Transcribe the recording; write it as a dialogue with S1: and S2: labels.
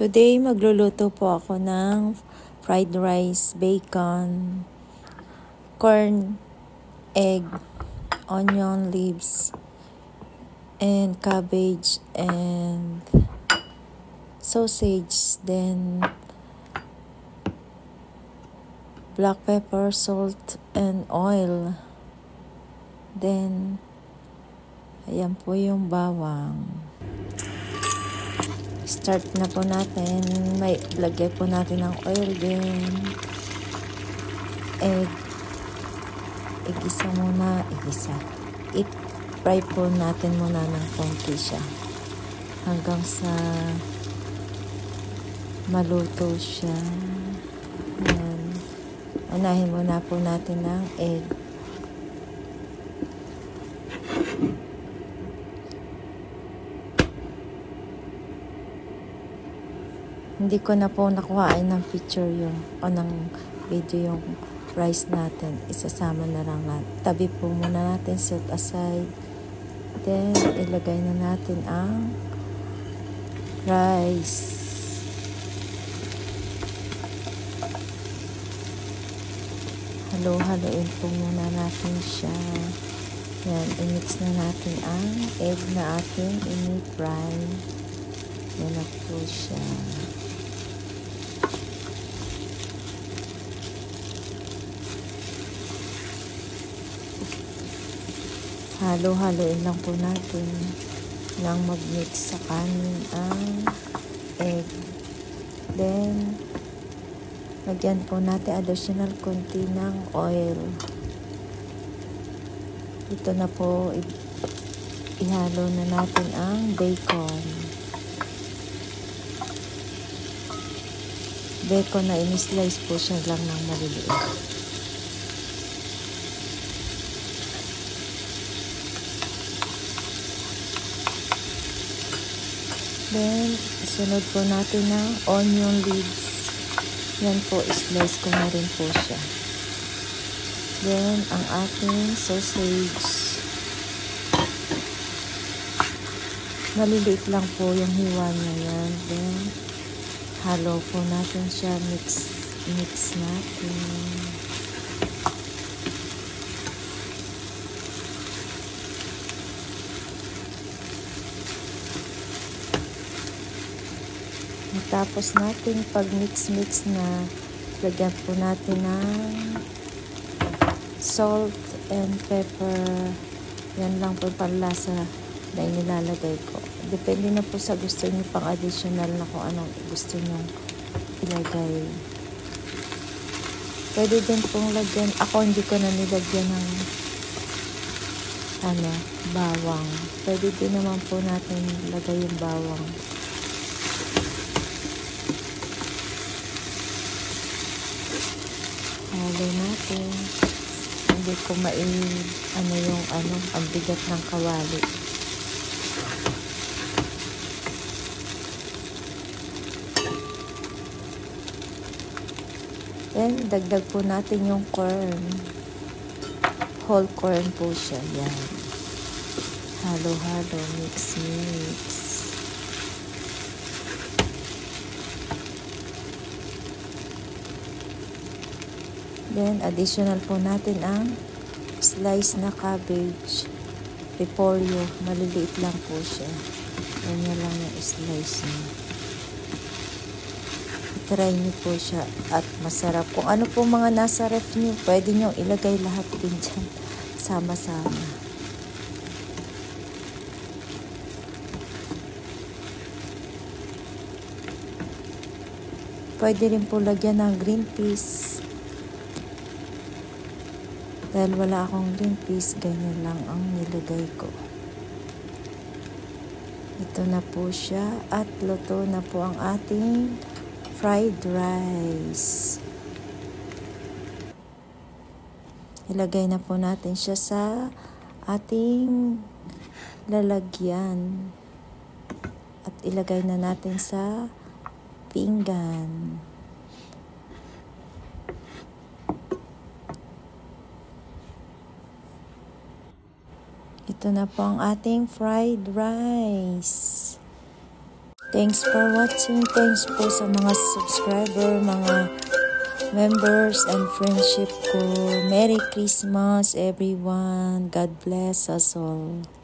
S1: Today, magluluto po ako ng fried rice, bacon, corn, egg, onion leaves, and cabbage, and sausage, then black pepper, salt, and oil. Then, ayan po yung bawang. Start na po natin. May lagyan po natin ng oil din. Egg. I-fry po natin muna ng konti siya. Hanggang sa maluto siya. Ayan. Unahin muna po natin ng egg. Hindi ko na po nakuhaan ng picture o ng video yung rice natin. Isasama na lang natin. Tabi po muna natin, set aside. Then, ilagay na natin ang rice. Halo-haloin po muna natin siya. Yan, i-mix na natin ang egg na ating ini-fry. Yan na po siya. Halo-haloin lang po natin nang mag-mix sa kanin ang egg. Then, lagyan po natin additional konti ng oil. Ito na po, ihalo na natin ang bacon. Bacon na in-slice po siya lang ng maliliit. Then, isunod po natin ng onion leaves. Yan po, slice ko na rin po siya. Then, ang ating sausage. Maliliit lang po yung hiwa niya yan. Then, halo po natin siya. Mix natin. Tapos natin pag mix na, lagyan po natin ng salt and pepper. Yan lang po panlasa na inilalagay ko. Depende na po sa gusto niyo pang additional na kung anong gusto niyo ilagay. Pwede din pong lagyan. Ako hindi ko na nilagyan ng bawang. Pwede din naman po natin lagay yung bawang. Halo natin. Hindi ko ang bigat ng kawali. Then, dagdag po natin yung corn. Whole corn po siya. Yan. Halo-halo. Mix. Then, additional po natin ang slice na cabbage, repolyo. Maliliit lang po siya. Ganyan lang yung slice niya. I-try niyo po siya at masarap. Kung ano po mga nasa ref niyo, pwede niyo ilagay lahat din dyan. Sama-sama. Pwede rin po lagyan ng green peas. Dahil wala akong green peas, ganyan lang ang nilagay ko. Ito na po siya at luto na po ang ating fried rice. Ilagay na po natin siya sa ating lalagyan. At ilagay na natin sa pinggan. Ito na po ang ating fried rice. Thanks for watching. Thanks po sa mga subscriber, mga members and friendship ko. Merry Christmas everyone. God bless us all.